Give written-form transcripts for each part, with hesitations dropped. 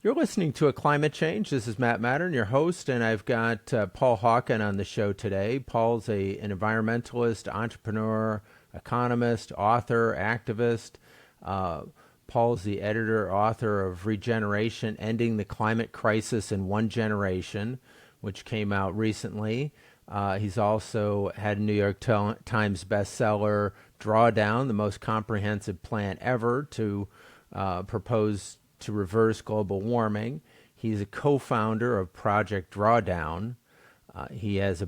You're listening to A Climate Change. This is Matt Matern, your host, and I've got Paul Hawken on the show today. Paul's an environmentalist, entrepreneur, economist, author, activist. Paul's the editor, author of Regeneration, Ending the Climate Crisis in One Generation, which came out recently. He's also had a New York Times bestseller, Drawdown, the most comprehensive plan ever to propose to reverse global warming. He's a co-founder of Project Drawdown. He has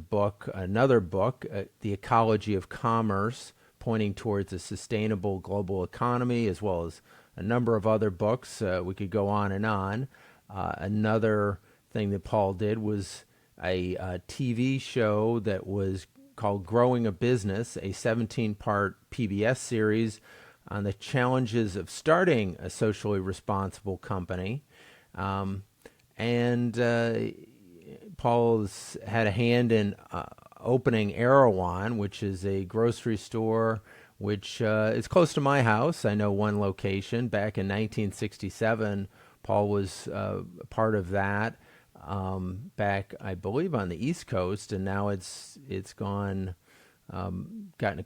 another book, The Ecology of Commerce, pointing towards a sustainable global economy, as well as a number of other books. We could go on and on. Another thing that Paul did was a TV show that was called Growing a Business, a 17-part PBS series on the challenges of starting a socially responsible company. And Paul's had a hand in opening Erewhon, which is a grocery store which is close to my house. I know one location. Back in 1967, Paul was part of that back, I believe, on the East Coast, and now it's gotten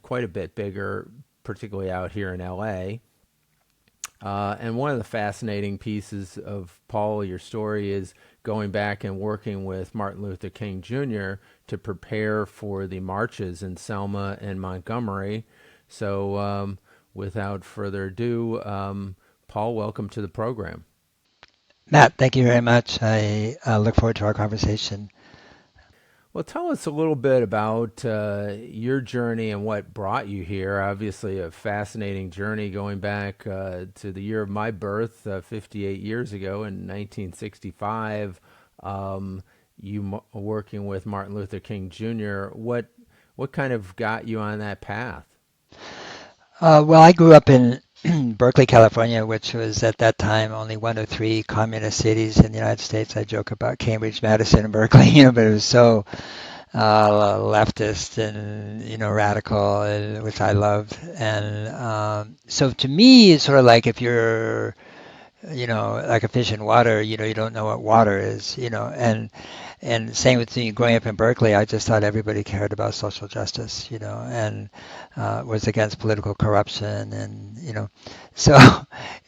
quite a bit bigger, particularly out here in LA. And one of the fascinating pieces of, Paul, your story is going back and working with Martin Luther King Jr. to prepare for the marches in Selma and Montgomery. So without further ado, Paul, welcome to the program. Matt, thank you very much. I look forward to our conversation. Well, tell us a little bit about your journey and what brought you here. Obviously, a fascinating journey going back to the year of my birth, 58 years ago in 1965. Working with Martin Luther King Jr. What kind of got you on that path? Well, I grew up in Berkeley, California, which was at that time only one of three communist cities in the United States. I joke about Cambridge, Madison, and Berkeley, but it was so leftist and radical, which I loved. And so to me, it's sort of like if you're like a fish in water, you don't know what water is, and same with me growing up in Berkeley, I just thought everybody cared about social justice, and was against political corruption, and so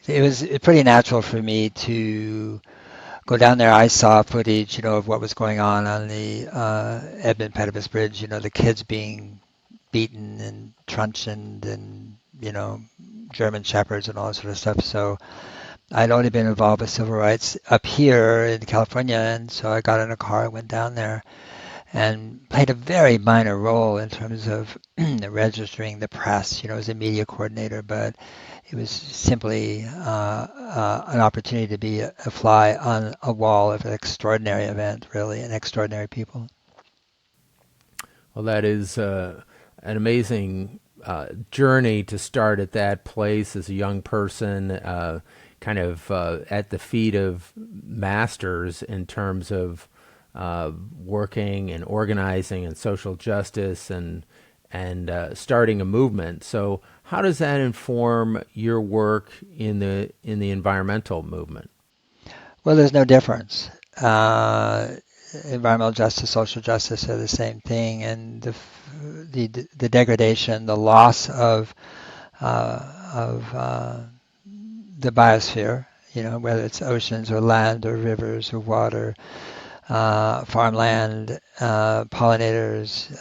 it was pretty natural for me to go down there. I saw footage, of what was going on the Edmund Pettus Bridge, the kids being beaten and truncheoned and, German shepherds and all that sort of stuff. So I'd only been involved with civil rights up here in California, and so I got in a car, went down there, and played a very minor role in terms of registering the press, as a media coordinator, but it was simply an opportunity to be a fly on a wall of an extraordinary event, really, and extraordinary people. Well, that is an amazing journey to start at that place as a young person, kind of at the feet of masters in terms of working and organizing and social justice and starting a movement. So how does that inform your work in the environmental movement? Well, there's no difference. Environmental justice, social justice are the same thing, and the degradation, the loss of the biosphere, whether it's oceans or land or rivers or water, farmland, pollinators,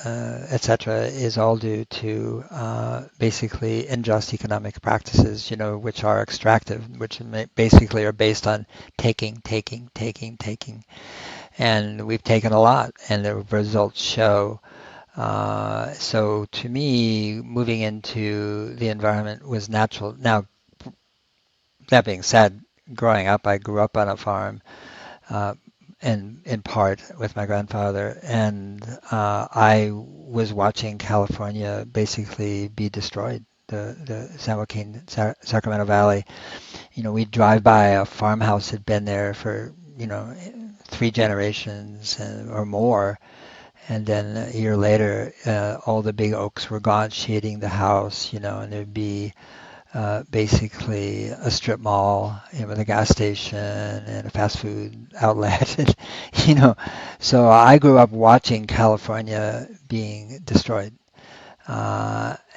etc., is all due to basically unjust economic practices, which are extractive, which basically are based on taking. And we've taken a lot, and the results show. So to me, moving into the environment was natural. Now, that being said, growing up, I grew up on a farm, and in part with my grandfather, and I was watching California basically be destroyed. The San Joaquin, Sacramento Valley. We'd drive by, a farmhouse had been there for 3 generations or more, and then a year later, all the big oaks were gone, shading the house, and there'd be basically a strip mall, with a gas station and a fast food outlet. And, you know, so I grew up watching California being destroyed.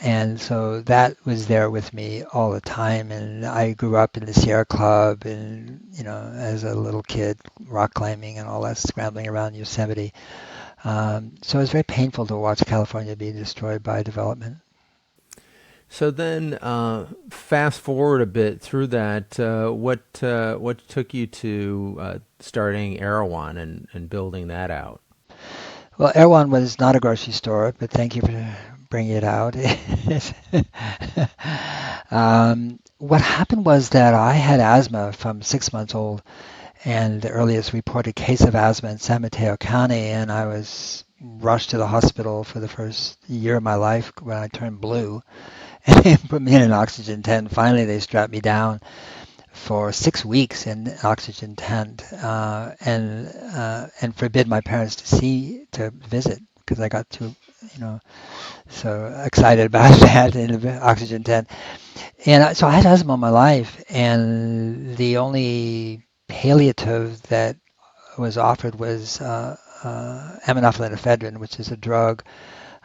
And so that was there with me all the time. And I grew up in the Sierra Club and, as a little kid, rock climbing and all that, scrambling around Yosemite. So it was very painful to watch California be destroyed by development. So then, fast forward a bit through that. What took you to starting Erewhon and building that out? Well, Erewhon was not a grocery store, but thank you for bringing it out. What happened was that I had asthma from 6 months old, and the earliest reported case of asthma in San Mateo County, and I was rushed to the hospital for the first year of my life when I turned blue, and they put me in an oxygen tent. Finally, they strapped me down for 6 weeks in oxygen tent, and forbid my parents to visit because I got too, you know, so excited about that in the oxygen tent. And so I had asthma all my life, and the only palliative that was offered was aminophylline ephedrine, which is a drug,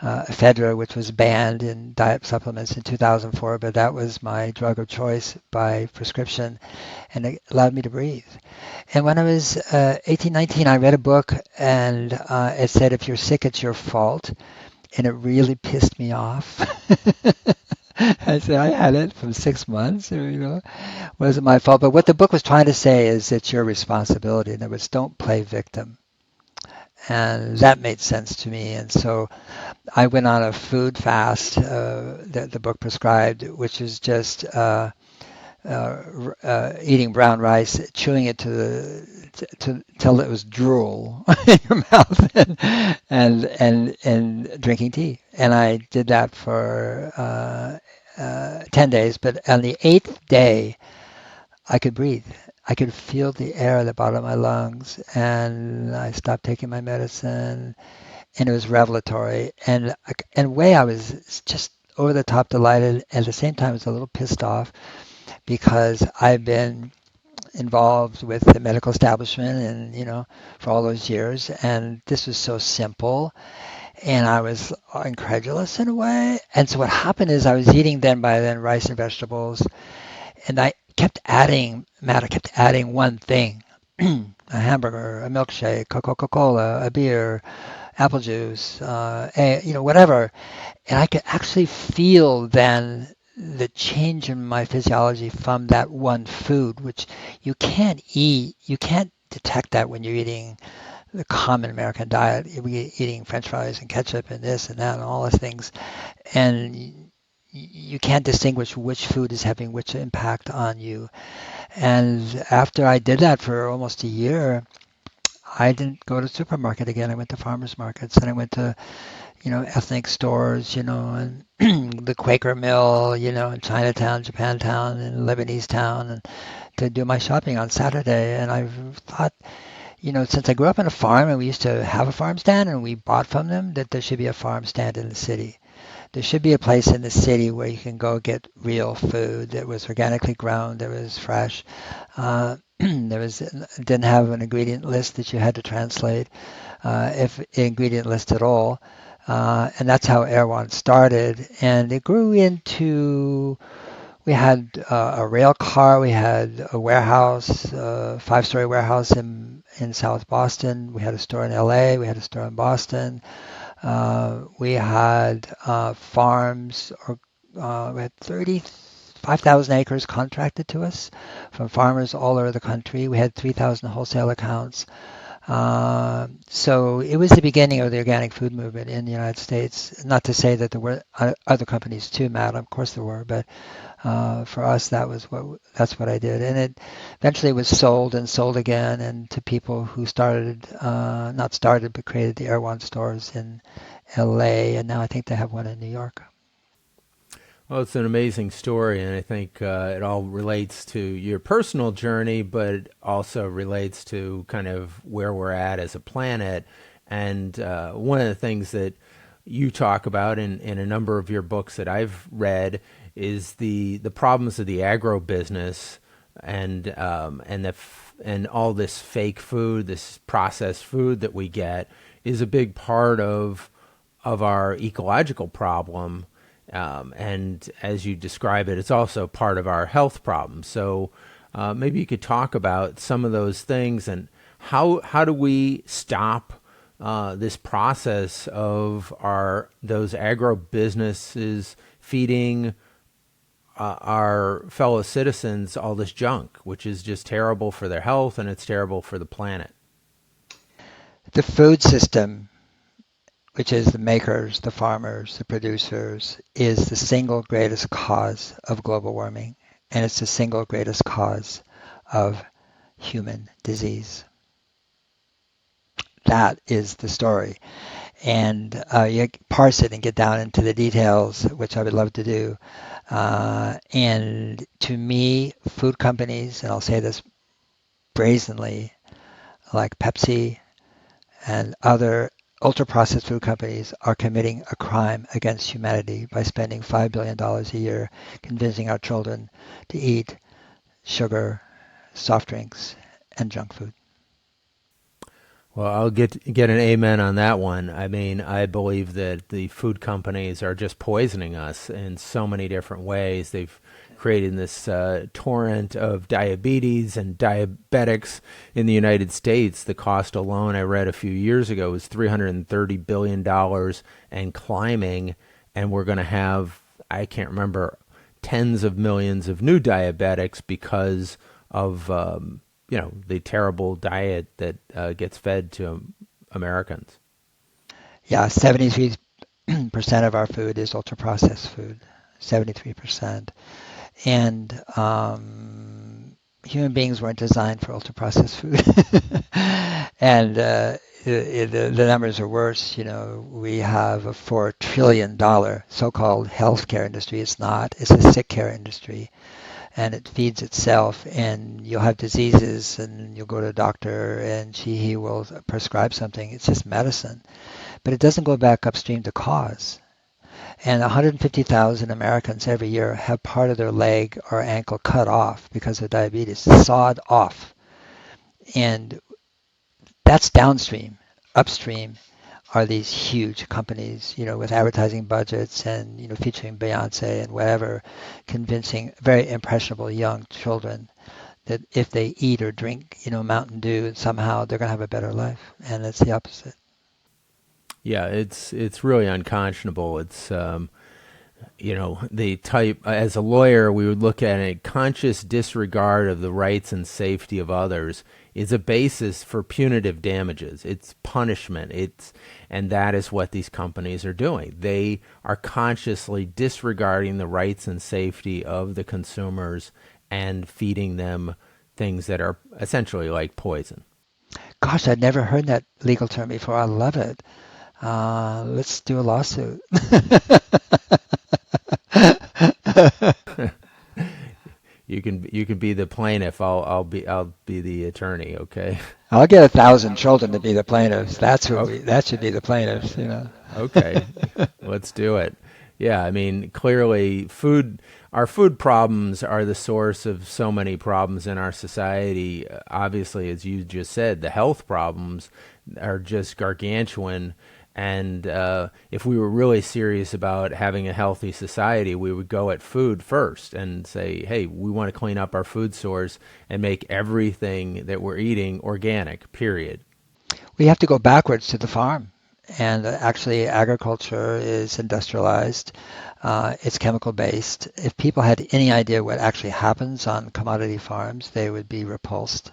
ephedra, which was banned in diet supplements in 2004, but that was my drug of choice by prescription, and it allowed me to breathe. And when I was 18, 19, I read a book, and it said, if you're sick, it's your fault, and it really pissed me off. I said, I had it for 6 months, wasn't my fault. But what the book was trying to say is it's your responsibility. In other words, don't play victim. And that made sense to me. And so I went on a food fast that the book prescribed, which is just eating brown rice, chewing it till it was drool in your mouth, and drinking tea. And I did that for 10 days. But on the eighth day, I could breathe. I could feel the air at the bottom of my lungs, and I stopped taking my medicine, and it was revelatory. And in a way, I was just over the top delighted. At the same time, I was a little pissed off because I've been involved with the medical establishment and for all those years, and this was so simple, and I was incredulous in a way. And so what happened is I was eating then by then rice and vegetables, and I kept adding one thing, a hamburger, a milkshake, a Coca-Cola, a beer, apple juice, whatever. And I could actually feel then the change in my physiology from that one food, which you can't eat. You can't detect that when you're eating the common American diet. You're eating French fries and ketchup and this and that and all those things. And you can't distinguish which food is having which impact on you. And after I did that for almost a year, I didn't go to the supermarket again. I went to farmers markets, and I went to ethnic stores, and the Quaker Mill, in Chinatown, Japantown, and Lebanese Town, and to do my shopping on Saturday. And I thought, since I grew up on a farm and we used to have a farm stand and we bought from them, that there should be a farm stand in the city. There should be a place in the city where you can go get real food that was organically grown, that was fresh. Didn't have an ingredient list that you had to translate, if an ingredient list at all. And that's how Erewhon started. And it grew into, we had a rail car, we had a warehouse, a 5-story warehouse in South Boston. We had a store in LA, we had a store in Boston. We had farms, we had 35,000 acres contracted to us from farmers all over the country. We had 3,000 wholesale accounts. So it was the beginning of the organic food movement in the United States. Not to say that there were other companies too, Matt. Of course there were, but for us, that's what I did. And it eventually was sold and sold again, and to people who not started, but created the Erewhon stores in LA, and now I think they have one in New York. Well, it's an amazing story, and I think it all relates to your personal journey, but it also relates to kind of where we're at as a planet. And one of the things that you talk about in a number of your books that I've read is the problems of the agro business and all this fake food, this processed food that we get is a big part of our ecological problem. And as you describe it, it's also part of our health problem. So maybe you could talk about some of those things and how do we stop this process of those agro businesses feeding our fellow citizens all this junk, which is just terrible for their health and it's terrible for the planet. The food system, which is the makers, the farmers, the producers, is the single greatest cause of global warming, and it's the single greatest cause of human disease. That is the story. And you parse it and get down into the details, which I would love to do. And to me, food companies, and I'll say this brazenly, like Pepsi and other ultra-processed food companies are committing a crime against humanity by spending $5 billion a year convincing our children to eat sugar, soft drinks, and junk food. Well, I'll get an amen on that one. I mean, I believe that the food companies are just poisoning us in so many different ways. They've created this torrent of diabetes and diabetics in the United States. The cost alone, I read a few years ago, was $330 billion and climbing. And we're going to have, I can't remember, tens of millions of new diabetics because of the terrible diet that gets fed to Americans. Yeah, 73% of our food is ultra-processed food, 73%. And human beings weren't designed for ultra-processed food. And the numbers are worse. We have a $4 trillion so-called healthcare industry. It's not. It's a sick care industry. And it feeds itself, and you'll have diseases, and you'll go to a doctor, and he will prescribe something. It's just medicine. But it doesn't go back upstream to cause. And 150,000 Americans every year have part of their leg or ankle cut off because of diabetes, sawed off. And that's downstream. Upstream are these huge companies, with advertising budgets and, featuring Beyonce and whatever, convincing very impressionable young children that if they eat or drink, Mountain Dew, somehow they're going to have a better life. And it's the opposite. Yeah, it's really unconscionable. It's the type, as a lawyer, we would look at a conscious disregard of the rights and safety of others is a basis for punitive damages. It's punishment. And that is what these companies are doing. They are consciously disregarding the rights and safety of the consumers and feeding them things that are essentially like poison. Gosh, I'd never heard that legal term before. I love it. Let's do a lawsuit. You can be the plaintiff. I'll be the attorney. Okay. I'll get 1,000 children to be the plaintiffs. That should be the plaintiffs. Okay, let's do it. Yeah, I mean, clearly, our food problems are the source of so many problems in our society. Obviously, as you just said, the health problems are just gargantuan. And if we were really serious about having a healthy society, we would go at food first and say, hey, we want to clean up our food source and make everything that we're eating organic, period. We have to go backwards to the farm. And actually, agriculture is industrialized. It's chemical-based. If people had any idea what actually happens on commodity farms, they would be repulsed.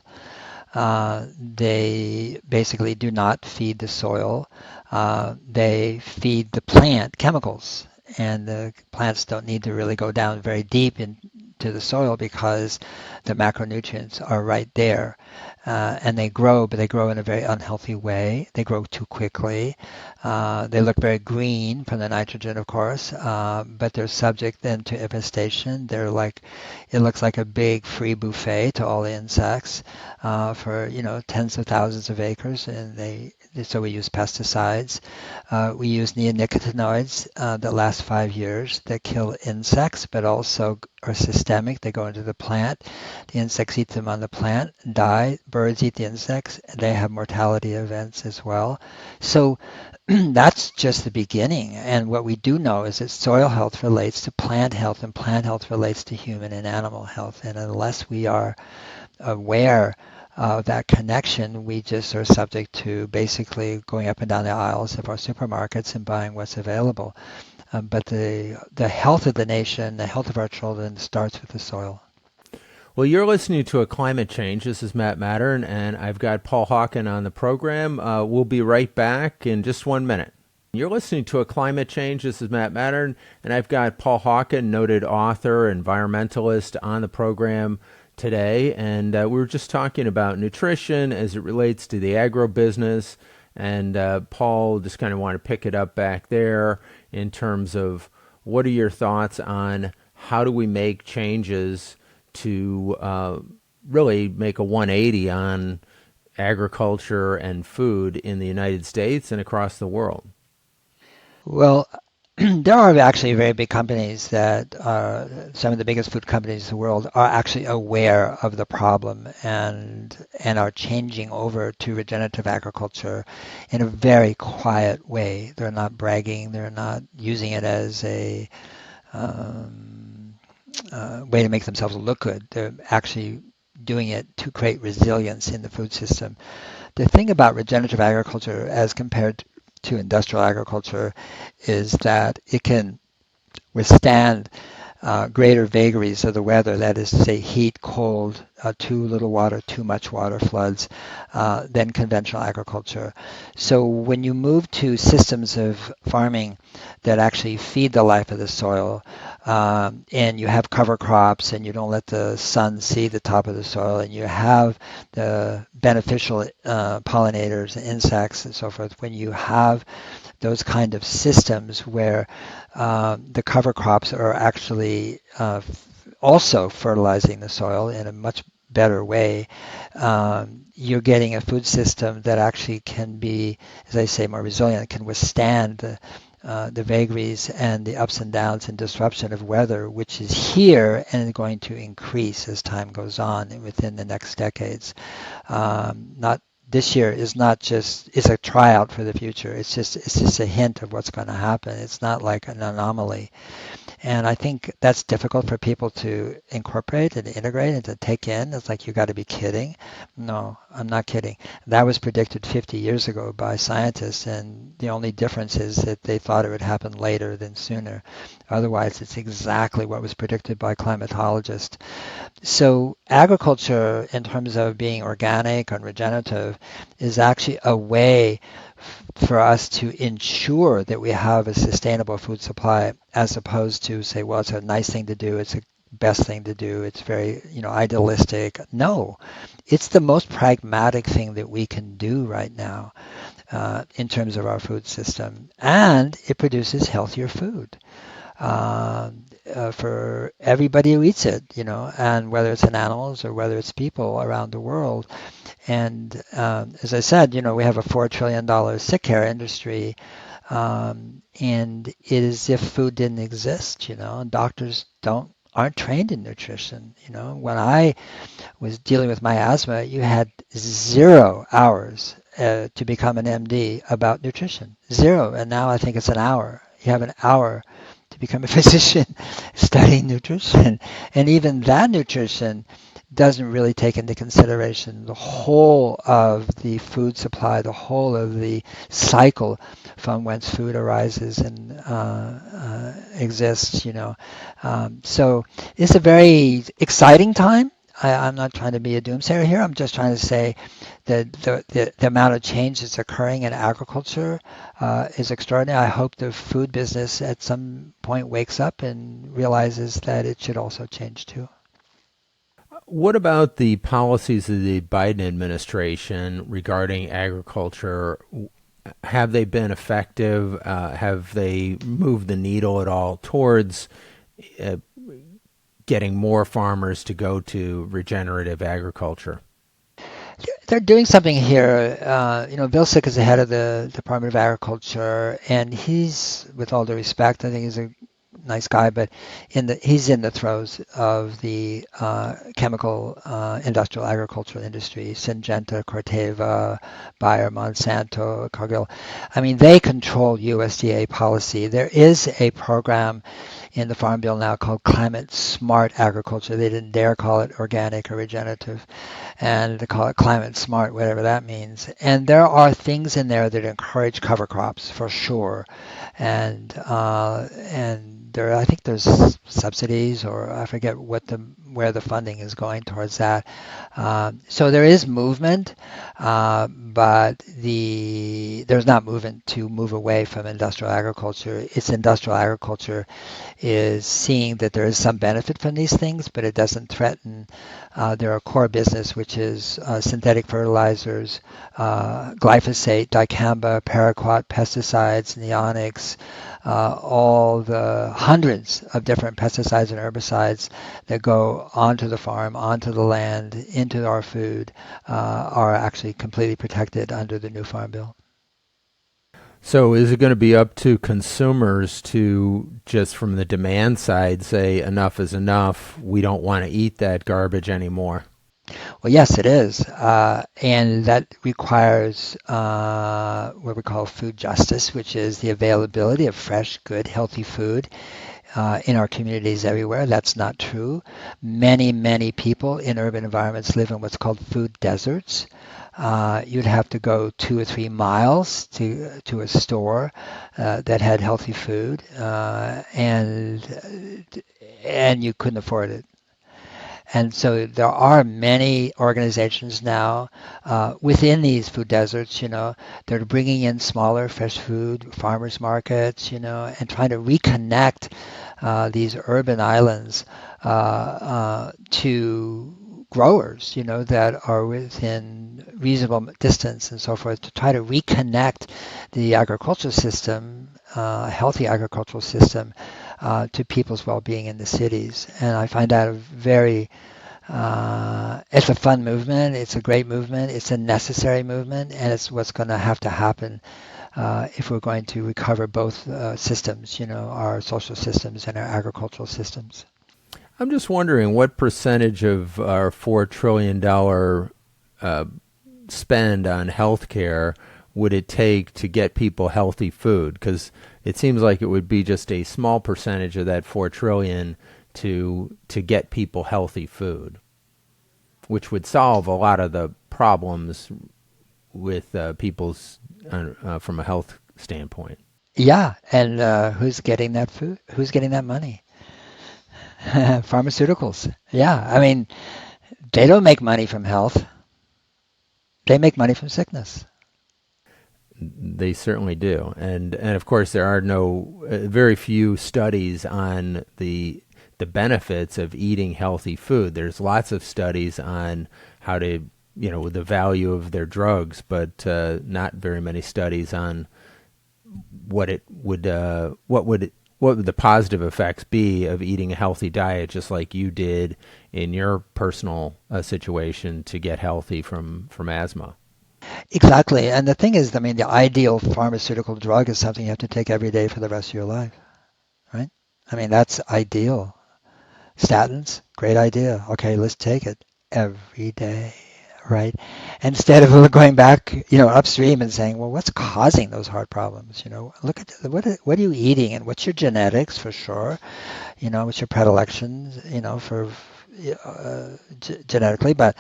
They basically do not feed the soil. They feed the plant chemicals, and the plants don't need to really go down very deep into the soil because the macronutrients are right there. And they grow, but they grow in a very unhealthy way. They grow too quickly. They look very green from the nitrogen, of course, but they're subject then to infestation. It looks like a big free buffet to all the insects for tens of thousands of acres, and So we use pesticides. We use neonicotinoids that last 5 years that kill insects, but also are systemic. They go into the plant. The insects eat them on the plant, die. Birds eat the insects. They have mortality events as well. So that's just the beginning. And what we do know is that soil health relates to plant health, and plant health relates to human and animal health. And unless we are aware of that connection, we just are subject to basically going up and down the aisles of our supermarkets and buying what's available. But the health of the nation, the health of our children starts with the soil. Well, you're listening to A Climate Change. This is Matt Matern, and I've got Paul Hawken on the program. We'll be right back in just 1 minute. You're listening to A Climate Change. This is Matt Matern, and I've got Paul Hawken, noted author, environmentalist, on the program today. And we were just talking about nutrition as it relates to the agribusiness. And Paul just kind of want to pick it up back there in terms of what are your thoughts on how do we make changes to really make a 180 on agriculture and food in the United States and across the world? Well, there are actually very big companies that some of the biggest food companies in the world are actually aware of the problem and are changing over to regenerative agriculture in a very quiet way. They're not bragging. They're not using it as a way to make themselves look good. They're actually doing it to create resilience in the food system. The thing about regenerative agriculture as compared to industrial agriculture is that it can withstand greater vagaries of the weather, that is to say heat, cold, too little water, too much water, floods, than conventional agriculture. So when you move to systems of farming that actually feed the life of the soil, and you have cover crops and you don't let the sun see the top of the soil, and you have the beneficial pollinators and insects and so forth, when you have those kind of systems where the cover crops are actually also fertilizing the soil in a much better way, you're getting a food system that actually can be, as I say, more resilient, can withstand the vagaries and the ups and downs and disruption of weather, which is here and going to increase as time goes on within the next decades. Not This year is not just, it's a tryout for the future. It's just a hint of what's going to happen. It's not like an anomaly. And I think that's difficult for people to incorporate and integrate and to take in. It's like, you got to be kidding. No, I'm not kidding. That was predicted 50 years ago by scientists, and the only difference is that they thought it would happen later than sooner. Otherwise, it's exactly what was predicted by climatologists. So agriculture, in terms of being organic and regenerative, is actually a way for us to ensure that we have a sustainable food supply, as opposed to say, well, it's a nice thing to do, it's a best thing to do, it's very, idealistic. No, it's the most pragmatic thing that we can do right now in terms of our food system, and it produces healthier food for everybody who eats it, and whether it's in animals or whether it's people around the world. And as I said, we have a $4 trillion sick care industry, and it is as if food didn't exist, and doctors aren't trained in nutrition. When I was dealing with my asthma, you had 0 hours to become an MD about nutrition. 0. And now I think it's an hour. You have an hour to become a physician studying nutrition. And even that nutrition doesn't really take into consideration the whole of the food supply, the whole of the cycle from whence food arises and exists. So it's a very exciting time. I'm not trying to be a doomsayer here. I'm just trying to say that the amount of change that's occurring in agriculture is extraordinary. I hope the food business at some point wakes up and realizes that it should also change too. What about the policies of the Biden administration regarding agriculture? Have they been effective? Have they moved the needle at all towards getting more farmers to go to regenerative agriculture? They're doing something here. Bill Sick is the head of the Department of Agriculture, and he's, with all due respect, I think he's a nice guy, but he's in the throes of the chemical industrial agricultural industry. Syngenta, Corteva, Bayer, Monsanto, Cargill. I mean, they control USDA policy. There is a program in the Farm Bill now called Climate Smart Agriculture. They didn't dare call it organic or regenerative, and they call it Climate Smart, whatever that means. And there are things in there that encourage cover crops for sure, and there, I think there's subsidies, or I forget where the funding is going towards that. So there is movement, but there's not movement to move away from industrial agriculture. It's industrial agriculture is seeing that there is some benefit from these things, but it doesn't threaten their core business, which is synthetic fertilizers, glyphosate, dicamba, paraquat, pesticides, neonics, all the hundreds of different pesticides and herbicides that go onto the farm, onto the land, into our food, are actually completely protected under the new Farm Bill. So is it going to be up to consumers to, just from the demand side, say enough is enough, we don't want to eat that garbage anymore? Well, yes, it is. And that requires what we call food justice, which is the availability of fresh, good, healthy food in our communities everywhere. That's not true. Many, many people in urban environments live in what's called food deserts. You'd have to go 2 or 3 miles to a store that had healthy food, and you couldn't afford it. And so there are many organizations now within these food deserts, they're bringing in smaller fresh food, farmers markets, and trying to reconnect these urban islands to growers, that are within reasonable distance and so forth, to try to reconnect the agricultural system, healthy agricultural system, to people's well-being in the cities. And I find that it's a fun movement, it's a great movement, it's a necessary movement, and it's what's going to have to happen if we're going to recover both systems, our social systems and our agricultural systems. I'm just wondering what percentage of our $4 trillion spend on healthcare would it take to get people healthy food? Because it seems like it would be just a small percentage of that $4 trillion to get people healthy food, which would solve a lot of the problems with people's from a health standpoint. Yeah, and who's getting that food? Who's getting that money? Pharmaceuticals. Yeah, I mean, they don't make money from health. They make money from sickness. They certainly do, and of course there are very few studies on the benefits of eating healthy food. There's lots of studies on how to, the value of their drugs, but not very many studies on what would the positive effects be of eating a healthy diet, just like you did in your personal situation to get healthy from asthma. Exactly. And the thing is, I mean, the ideal pharmaceutical drug is something you have to take every day for the rest of your life, right? I mean, that's ideal. Statins, great idea. Okay, let's take it every day, right? Instead of going back, upstream and saying, well, what's causing those heart problems? Look at what are you eating, and what's your genetics for sure? What's your predilections, for genetically, but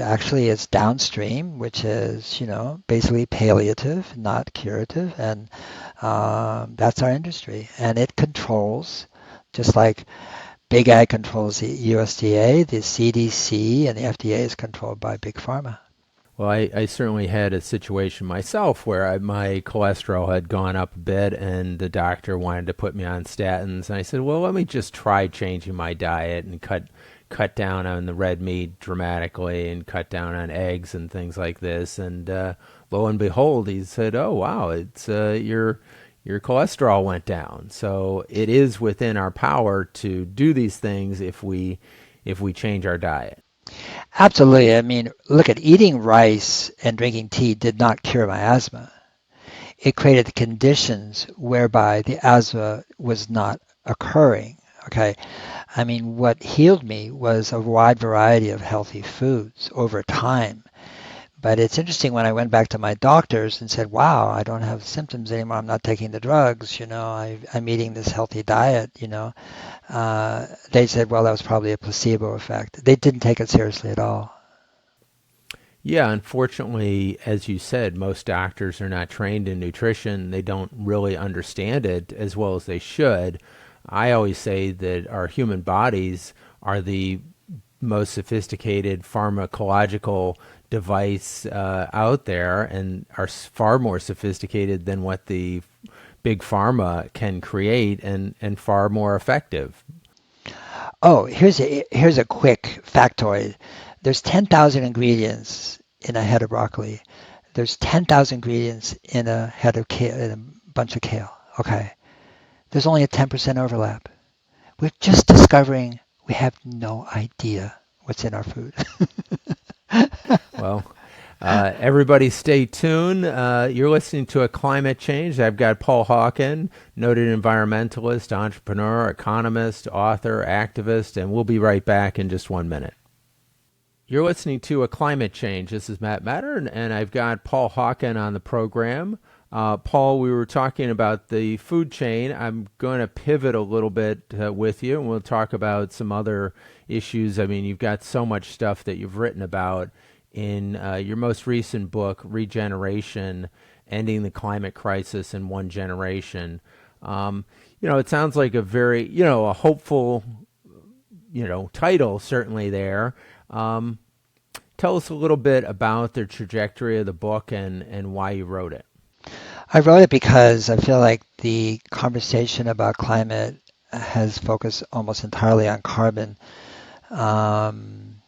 actually it's downstream, which is, basically palliative, not curative, and that's our industry, and it controls, just like Big Ag controls the USDA, the CDC, and the FDA is controlled by Big Pharma. Well, I certainly had a situation myself where my cholesterol had gone up a bit, and the doctor wanted to put me on statins. And I said, well, let me just try changing my diet and cut down on the red meat dramatically and cut down on eggs and things like this. And lo and behold, he said, oh, wow, it's your cholesterol went down. So it is within our power to do these things if we change our diet. Absolutely. I mean, look at eating rice and drinking tea did not cure my asthma. It created the conditions whereby the asthma was not occurring. Okay. I mean, what healed me was a wide variety of healthy foods over time. But it's interesting when I went back to my doctors and said, wow, I don't have symptoms anymore. I'm not taking the drugs. I'm eating this healthy diet. They said, well, that was probably a placebo effect. They didn't take it seriously at all. Yeah, unfortunately, as you said, most doctors are not trained in nutrition. They don't really understand it as well as they should. I always say that our human bodies are the most sophisticated pharmacological device out there and are far more sophisticated than what the big pharma can create and far more effective. Oh, here's a quick factoid. There's 10,000 ingredients in a head of broccoli. There's 10,000 ingredients in a head of kale, in a bunch of kale. Okay. There's only a 10% overlap. We're just discovering we have no idea what's in our food. Well, everybody stay tuned. You're listening to A Climate Change. I've got Paul Hawken, noted environmentalist, entrepreneur, economist, author, activist, and we'll be right back in just 1 minute. You're listening to A Climate Change. This is Matt Matern, and I've got Paul Hawken on the program. Paul, we were talking about the food chain. I'm going to pivot a little bit with you, and we'll talk about some other issues. I mean, you've got so much stuff that you've written about in your most recent book, Regeneration, Ending the Climate Crisis in One Generation. It sounds like a very, a hopeful, title certainly there. Tell us a little bit about the trajectory of the book and why you wrote it. I wrote it because I feel like the conversation about climate has focused almost entirely on carbon. And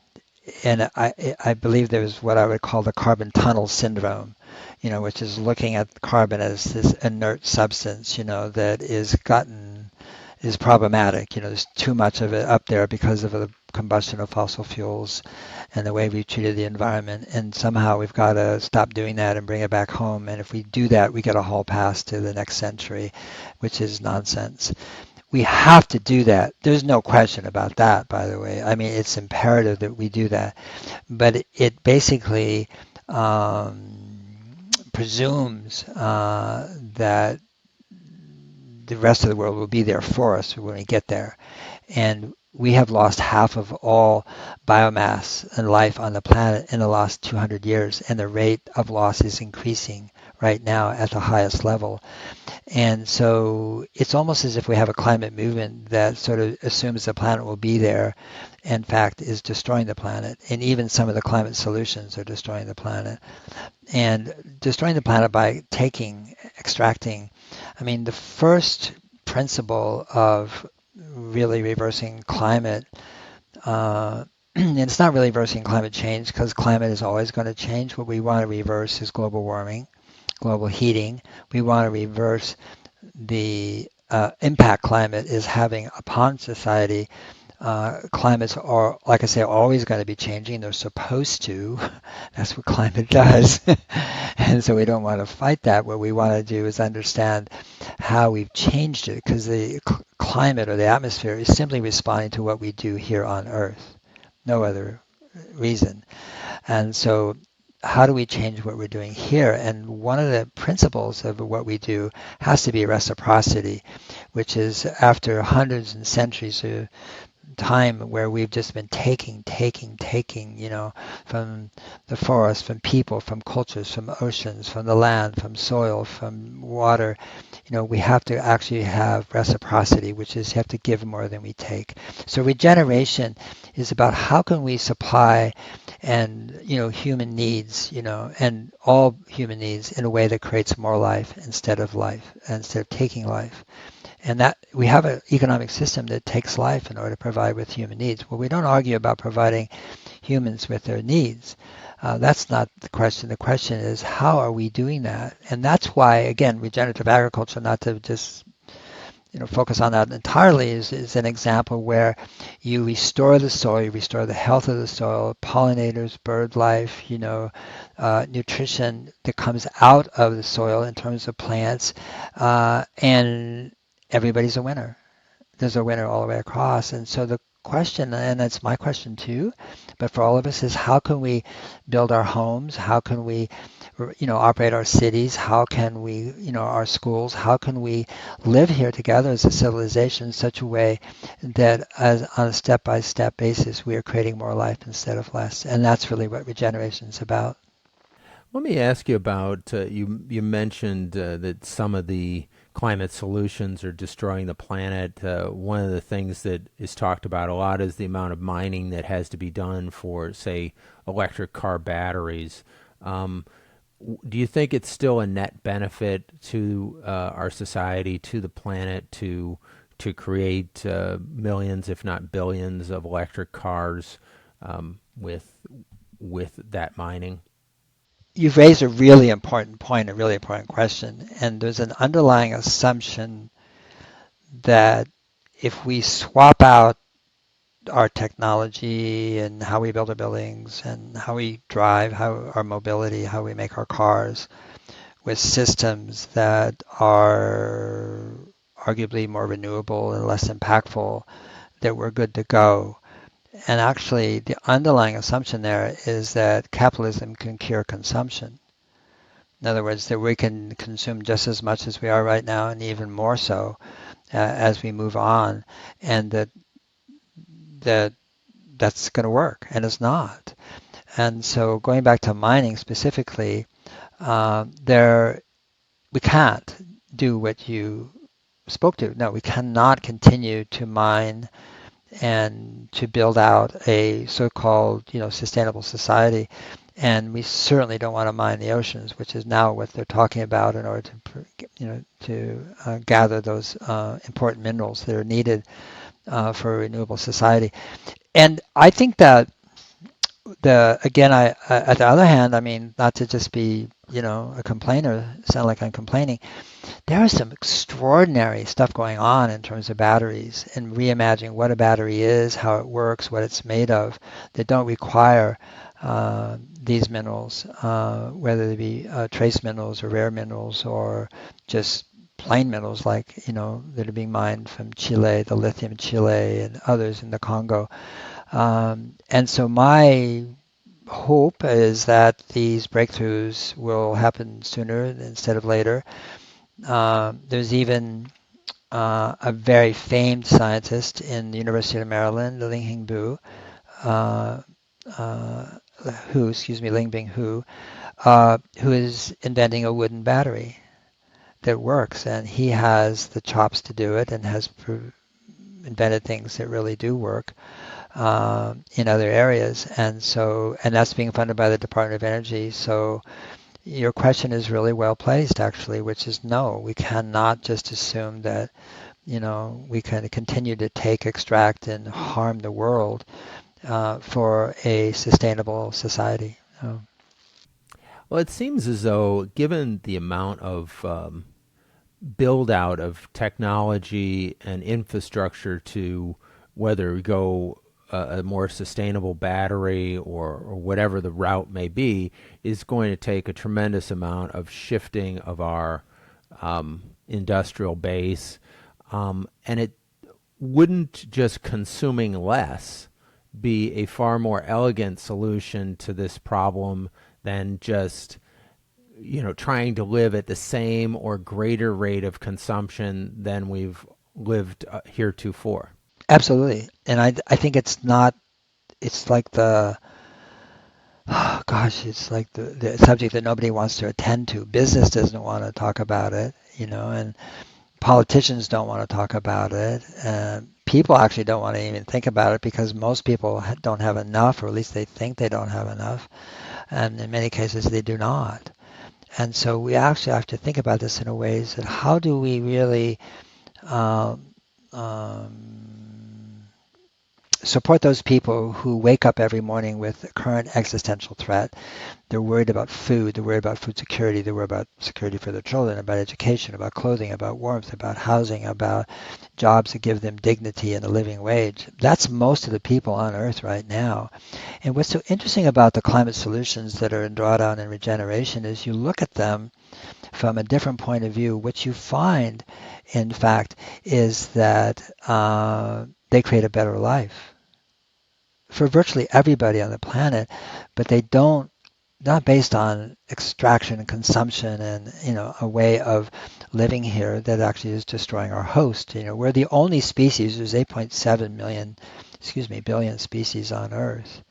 I believe there's what I would call the carbon tunnel syndrome, which is looking at carbon as this inert substance, that is problematic. There's too much of it up there because of the combustion of fossil fuels and the way we've treated the environment. And somehow we've got to stop doing that and bring it back home. And if we do that, we get a hall pass to the next century, which is nonsense. We have to do that. There's no question about that, by the way. I mean, it's imperative that we do that. But it basically presumes that the rest of the world will be there for us when we get there. And we have lost half of all biomass and life on the planet in the last 200 years, and the rate of loss is increasing right now at the highest level. And so it's almost as if we have a climate movement that sort of assumes the planet will be there, in fact, is destroying the planet. And even some of the climate solutions are destroying the planet. And destroying the planet by extracting. I mean, the first principle of really reversing climate, and it's not really reversing climate change because climate is always going to change. What we want to reverse is global warming, global heating. We want to reverse the impact climate is having upon society. Climates are, like I say, always going to be changing. They're supposed to. That's what climate does. And so we don't want to fight that. What we want to do is understand how we've changed it, because the climate or the atmosphere is simply responding to what we do here on Earth. No other reason. And so how do we change what we're doing here? And one of the principles of what we do has to be reciprocity, which is after hundreds and centuries of time where we've just been taking, from the forest, from people, from cultures, from oceans, from the land, from soil, from water. We have to actually have reciprocity, which is you have to give more than we take. So regeneration is about how can we supply and human needs, and all human needs in a way that creates more life instead of taking life. And that we have an economic system that takes life in order to provide with human needs. Well, we don't argue about providing humans with their needs. That's not the question. The question is, how are we doing that? And that's why, again, regenerative agriculture, not to just focus on that entirely is an example where you restore the soil, you restore the health of the soil, pollinators, bird life, nutrition that comes out of the soil in terms of plants, and everybody's a winner. There's a winner all the way across. And so the question, and it's my question too, but for all of us is how can we build our homes? How can we, operate our cities? How can we, our schools? How can we live here together as a civilization in such a way that as on a step-by-step basis, we are creating more life instead of less? And that's really what regeneration is about. Let me ask you about you mentioned that some of the climate solutions are destroying the planet. One of the things that is talked about a lot is the amount of mining that has to be done for, say, electric car batteries. Um, do you think it's still a net benefit to our society, to the planet, to create millions, if not billions, of electric cars with that mining? You've raised a really important point, a really important question, and there's an underlying assumption that if we swap out our technology and how we build our buildings and how we drive, how our mobility, how we make our cars with systems that are arguably more renewable and less impactful, that we're good to go. And actually, the underlying assumption there is that capitalism can cure consumption. In other words, that we can consume just as much as we are right now and even more so as we move on, and that that's going to work, and it's not. And so going back to mining specifically, there we can't do what you spoke to. No, we cannot continue to mine and to build out a so-called, sustainable society. And we certainly don't want to mine the oceans, which is now what they're talking about in order to gather those important minerals that are needed for a renewable society. And I think that at the other hand, I mean, not to just be, a complainer, sound like I'm complaining, there is some extraordinary stuff going on in terms of batteries and reimagining what a battery is, how it works, what it's made of, that don't require these minerals, whether they be trace minerals or rare minerals or just plain minerals like, that are being mined from Chile, the lithium in Chile and others in the Congo. And so my hope is that these breakthroughs will happen sooner instead of later. There's even a very famed scientist in the University of Maryland, Ling Bu, uh, uh, Ling Bing who is inventing a wooden battery that works, and he has the chops to do it and has invented things that really do work in other areas, and that's being funded by the Department of Energy. So your question is really well placed, actually, which is no, we cannot just assume that we can continue to take, extract, and harm the world for a sustainable society. Well, it seems as though, given the amount of build out of technology and infrastructure to whether we go a more sustainable battery or whatever the route may be, is going to take a tremendous amount of shifting of our industrial base. And it wouldn't just consuming less be a far more elegant solution to this problem than just trying to live at the same or greater rate of consumption than we've lived heretofore? Absolutely, and I think it's not. It's like oh gosh, it's like the subject that nobody wants to attend to. Business doesn't want to talk about it, and politicians don't want to talk about it. People actually don't want to even think about it because most people don't have enough, or at least they think they don't have enough. And in many cases, they do not. And so we actually have to think about this in a ways that how do we really um, um, support those people who wake up every morning with the current existential threat. They're worried about food. They're worried about food security. They're worried about security for their children, about education, about clothing, about warmth, about housing, about jobs that give them dignity and a living wage. That's most of the people on Earth right now. And what's so interesting about the climate solutions that are in drawdown and regeneration is you look at them from a different point of view. What you find, in fact, is that they create a better life for virtually everybody on the planet, but they don't not based on extraction and consumption and a way of living here that actually is destroying our host. We're the only species. There's 8.7 billion species on Earth,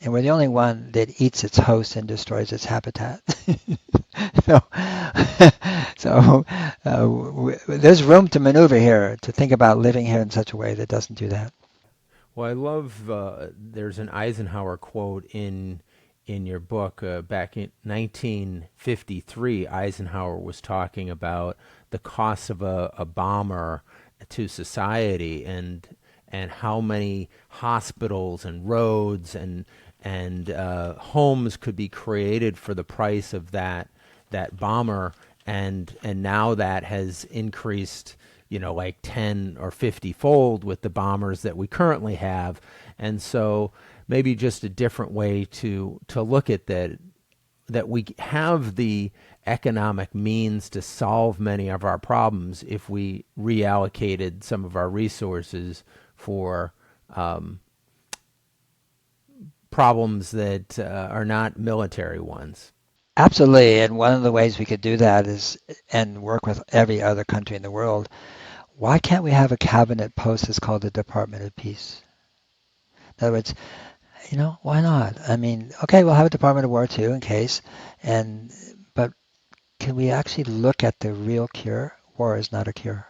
and we're the only one that eats its host and destroys its habitat. so, there's room to maneuver here, to think about living here in such a way that doesn't do that. Well, I love there's an Eisenhower quote in your book. Back in 1953, Eisenhower was talking about the cost of a bomber to society, and how many hospitals and roads and homes could be created for the price of that bomber, and now that has increased, like 10 or 50 fold with the bombers that we currently have. And so maybe just a different way to look at that we have the economic means to solve many of our problems if we reallocated some of our resources for problems that are not military ones. Absolutely, and one of the ways we could do that is, and work with every other country in the world, why can't we have a cabinet post that's called the Department of Peace? In other words, why not? I mean, okay, we'll have a Department of War too in case, but can we actually look at the real cure? War is not a cure.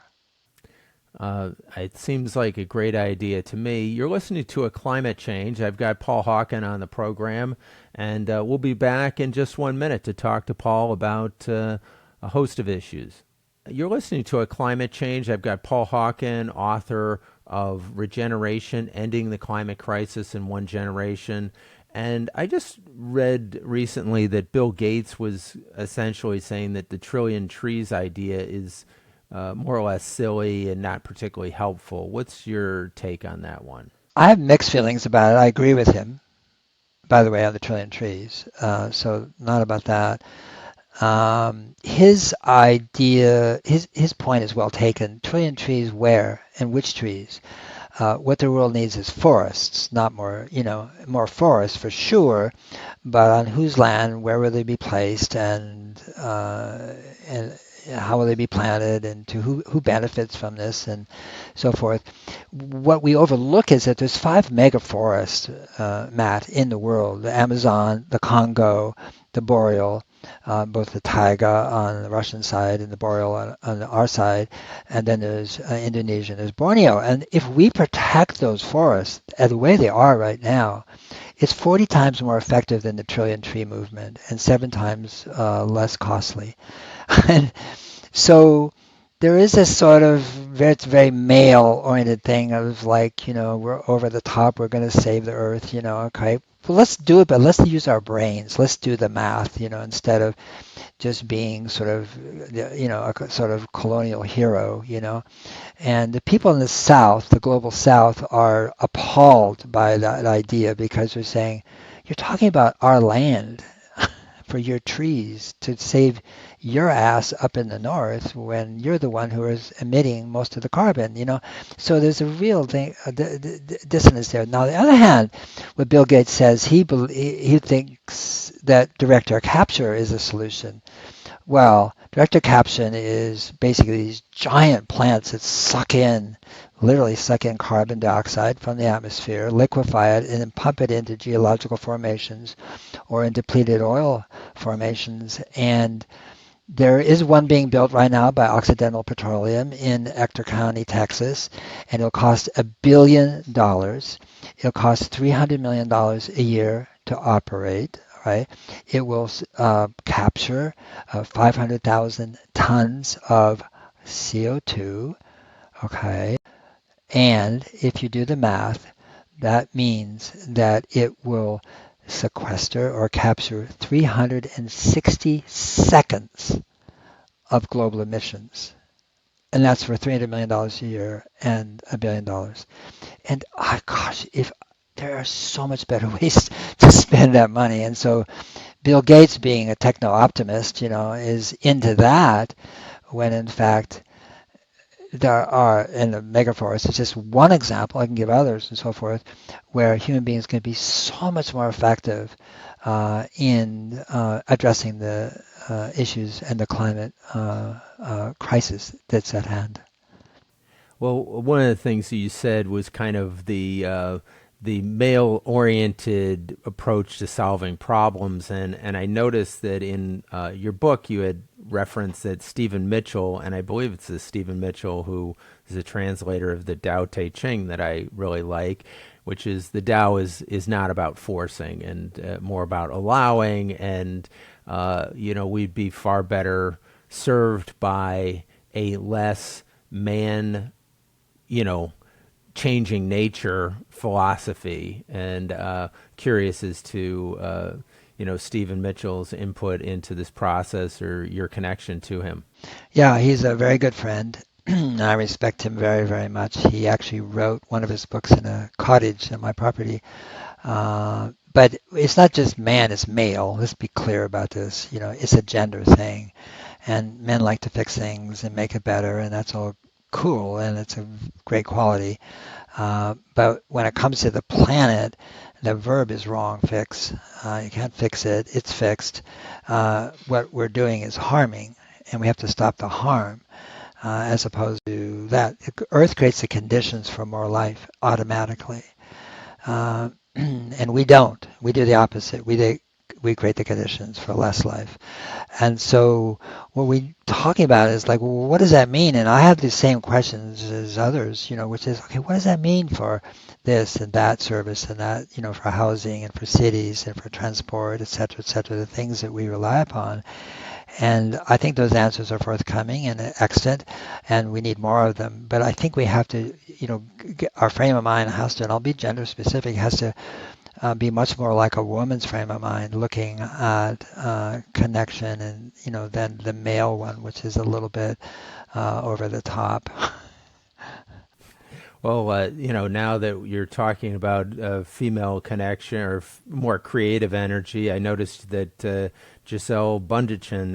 It seems like a great idea to me. You're listening to A Climate Change. I've got Paul Hawken on the program, and we'll be back in just 1 minute to talk to Paul about a host of issues. You're listening to A Climate Change. I've got Paul Hawken, author of Regeneration, Ending the Climate Crisis in One Generation. And I just read recently that Bill Gates was essentially saying that the trillion trees idea is more or less silly and not particularly helpful. What's your take on that one? I have mixed feelings about it. I agree with him, by the way, on the trillion trees. So not about that. His idea, his point is well taken. Trillion trees where and which trees? What the world needs is forests, not more, more forests for sure, but on whose land, where will they be placed, and how will they be planted, and to who benefits from this, and so forth. What we overlook is that there's 5 megaforests, Matt, in the world: the Amazon, the Congo, the Boreal, both the taiga on the Russian side and the boreal on our side, and then there's Indonesia and there's Borneo. And if we protect those forests the way they are right now, it's 40 times more effective than the trillion tree movement and 7 times less costly. And so there is this sort of very male-oriented thing of like, we're over the top, we're going to save the earth, okay. Well, let's do it, but let's use our brains. Let's do the math, instead of just being sort of, a sort of colonial hero, And the people in the South, the global South, are appalled by that idea because they're saying, you're talking about our land for your trees to save your ass up in the north when you're the one who is emitting most of the carbon. So there's a real thing, dissonance there. Now, on the other hand, what Bill Gates says, he thinks that direct air capture is a solution. Well, direct air capture is basically these giant plants that literally suck in carbon dioxide from the atmosphere, liquefy it, and then pump it into geological formations or in depleted oil formations. And there is one being built right now by Occidental Petroleum in Ector County, Texas, and it'll cost $1 billion. It'll cost $300 million a year to operate. Right? It will capture 500,000 tons of CO2. Okay, and if you do the math, that means that it will sequester or capture 360 seconds of global emissions. And that's for $300 million a year and $1 billion. And oh gosh, if there are so much better ways to spend that money. And so Bill Gates, being a techno optimist, is into that when in fact there are in the megaforest. It's just one example. I can give others and so forth, where human beings can be so much more effective in addressing the issues and the climate crisis that's at hand. Well, one of the things that you said was kind of the male-oriented approach to solving problems, and I noticed that in your book you had referenced that Stephen Mitchell, and I believe it's the Stephen Mitchell who is a translator of the Tao Te Ching that I really like, which is the Tao is not about forcing and more about allowing, and we'd be far better served by a less man, changing nature philosophy, and curious as to Stephen Mitchell's input into this process or your connection to him. Yeah, he's a very good friend. I respect him very, very much. He actually wrote one of his books in a cottage on my property. But it's not just man, it's male. Let's be clear about this. It's a gender thing. And men like to fix things and make it better, and that's all cool, and it's a great quality. But when it comes to the planet, the verb is wrong, fix. You can't fix it, it's fixed. What we're doing is harming, and we have to stop the harm. As opposed to that, Earth creates the conditions for more life automatically, and we don't. We do the opposite. We create the conditions for less life. And so what we're talking about is like, well, what does that mean? And I have the same questions as others, which is, okay, what does that mean for this and that service and that, for housing and for cities and for transport, et cetera, the things that we rely upon. And I think those answers are forthcoming and extant, and we need more of them. But I think we have to, our frame of mind has to, and I'll be gender specific, has to be much more like a woman's frame of mind, looking at connection, and than the male one, which is a little bit over the top. Well, now that you're talking about female connection or more creative energy, I noticed that Giselle Bundchen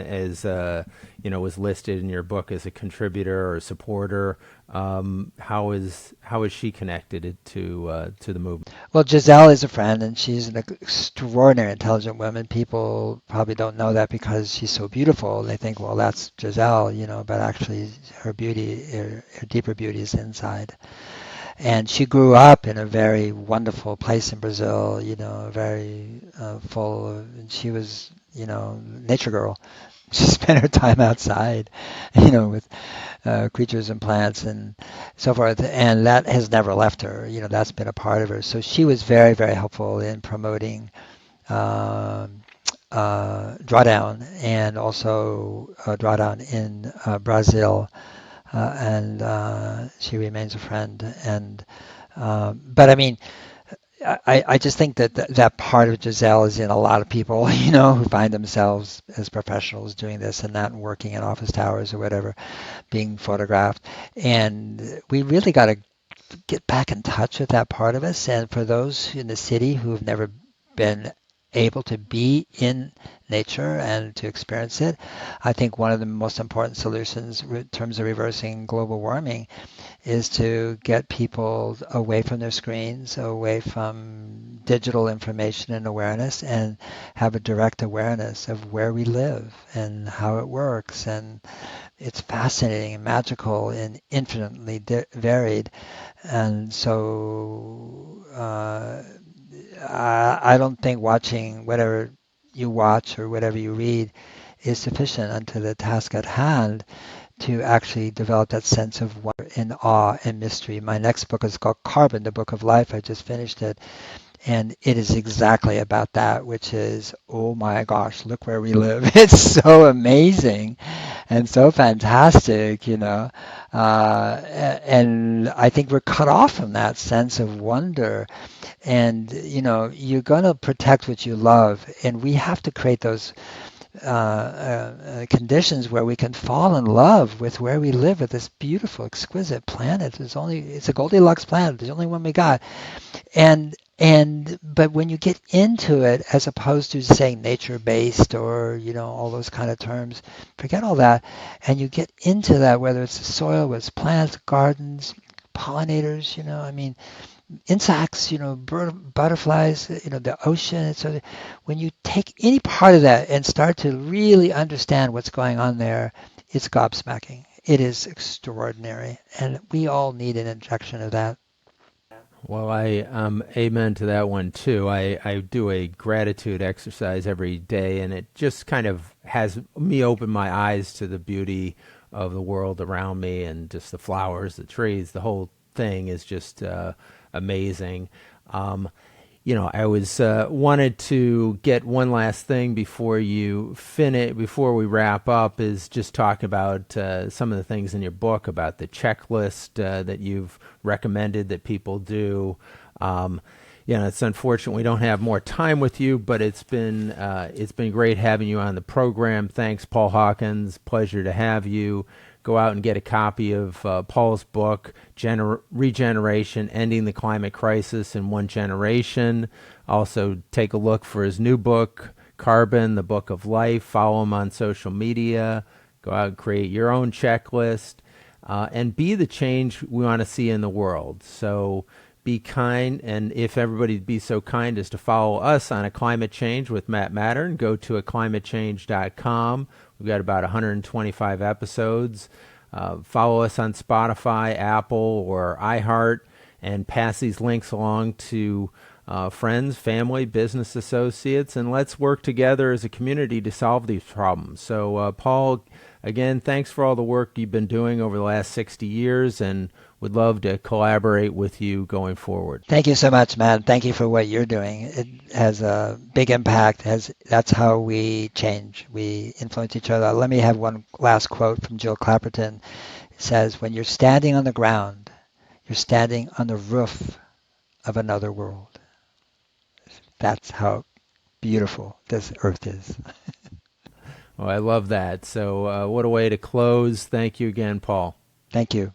was listed in your book as a contributor or a supporter. How is she connected to the movement? Well, Giselle is a friend, and she's an extraordinary intelligent woman. People probably don't know that because she's so beautiful. They think, well, that's Giselle, but actually her beauty, her deeper beauty is inside. And she grew up in a very wonderful place in Brazil, very full of, and she was, nature girl. She spent her time outside, with creatures and plants and so forth, and that has never left her. That's been a part of her. So she was very, very helpful in promoting drawdown, and also drawdown in Brazil. And she remains a friend. And but I mean, I just think that that part of Giselle is in a lot of people, who find themselves as professionals doing this and that, and working in office towers or whatever, being photographed. And we really got to get back in touch with that part of us. And for those in the city who have never been able to be in nature and to experience it, I think one of the most important solutions in terms of reversing global warming is to get people away from their screens, away from digital information and awareness, and have a direct awareness of where we live and how it works. And it's fascinating and magical and infinitely varied. And so I don't think watching whatever you watch or whatever you read is sufficient unto the task at hand to actually develop that sense of wonder and awe and mystery. My next book is called Carbon, the Book of Life. I just finished it. And it is exactly about that, which is, oh my gosh, look where we live. It's so amazing and so fantastic, and I think we're cut off from that sense of wonder. And, you're going to protect what you love. And we have to create those conditions where we can fall in love with where we live, with this beautiful, exquisite planet. It's a Goldilocks planet. There's only one we got. But when you get into it, as opposed to saying nature based or all those kind of terms, forget all that, and you get into that, whether it's the soil, whether it's plants, gardens, pollinators, I mean, insects, butterflies, the ocean. So when you take any part of that and start to really understand what's going on there, it's gobsmacking. It is extraordinary, and we all need an injection of that. Well, I amen to that one too. I do a gratitude exercise every day, and it just kind of has me open my eyes to the beauty of the world around me, and just the flowers, the trees, the whole thing is just amazing. Um, I was wanted to get one last thing before you finish, before we wrap up, is just talk about some of the things in your book about the checklist that you've recommended that people do. It's unfortunate we don't have more time with you, but it's been great having you on the program. Thanks, Paul Hawkins. Pleasure to have you. Go out and get a copy of Paul's book, Regeneration, Ending the Climate Crisis in One Generation. Also, take a look for his new book, Carbon, the Book of Life. Follow him on social media. Go out and create your own checklist and be the change we want to see in the world. So be kind, and if everybody'd be so kind as to follow us on A Climate Change with Matt Matern, go to aclimatechange.com. We've got about 125 episodes. Follow us on Spotify, Apple, or iHeart, and pass these links along to friends, family, business associates, and let's work together as a community to solve these problems. So, Paul, again, thanks for all the work you've been doing over the last 60 years, and would love to collaborate with you going forward. Thank you so much, Matt. Thank you for what you're doing. It has a big impact. That's how we change. We influence each other. Let me have one last quote from Jill Clapperton. It says, "When you're standing on the ground, you're standing on the roof of another world." That's how beautiful this earth is. Well, I love that. So what a way to close. Thank you again, Paul. Thank you.